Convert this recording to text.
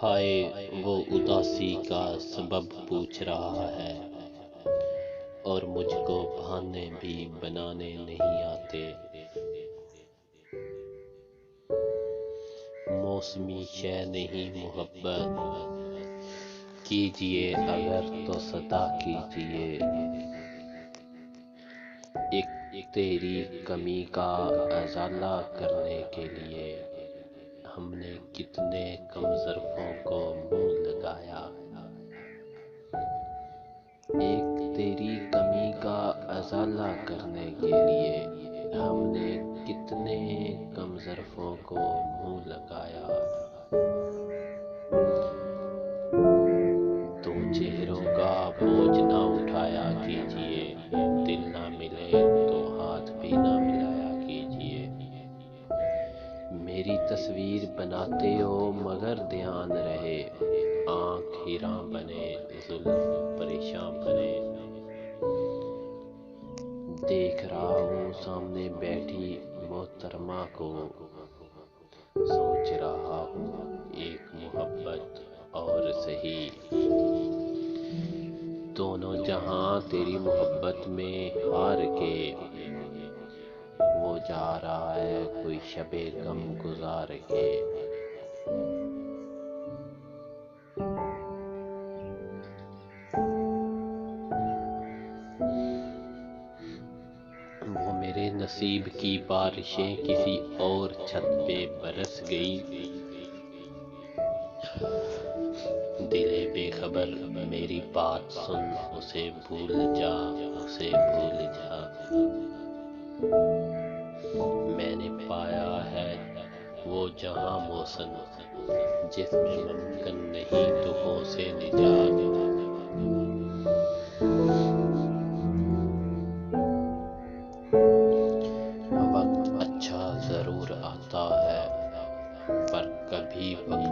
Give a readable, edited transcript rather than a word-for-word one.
ہائے وہ اداسی کا سبب پوچھ رہا ہے، اور مجھ کو بہانے بھی بنانے نہیں آتے۔ موسمی شے نہیں محبت، کیجئے اگر تو صدا کیجئے۔ ایک تیری کمی کا ازالہ کرنے کے لیے ہم نے کتنے کم ظرفوں کو منہ لگایا۔ ایک تیری کمی کا ازالہ کرنے کے لیے ہم نے کتنے کم ظرفوں کو منہ لگایا۔ تو چہروں کا بوجھ نہ اٹھایا کیجئے، دل نہ ملے تو ہاتھ بھی نہ ملایا کیجئے۔ میری تصویر بناتے ہو مگر دھیان رہے، آنکھ حیراں بنے زلف پریشان بنے۔ دیکھ رہا ہوں سامنے بیٹھی محترمہ کو، سوچ رہا ہوں ایک محبت اور سہی۔ دونوں جہاں تیری محبت میں ہار کے، وہ جا رہا ہے کوئی شب غم گزار کے۔ وہ میرے نصیب کی بارشیں کسی اور چھت پہ برس گئی۔ دل بے خبر میری بات سن، اسے بھول جا، اسے بھول جا۔ میں نے پایا ہے وہ جہاں موسم، جس میں ممکن نہیں دکھوں سے نجات۔ وقت اچھا ضرور آتا ہے، پر کبھی وقت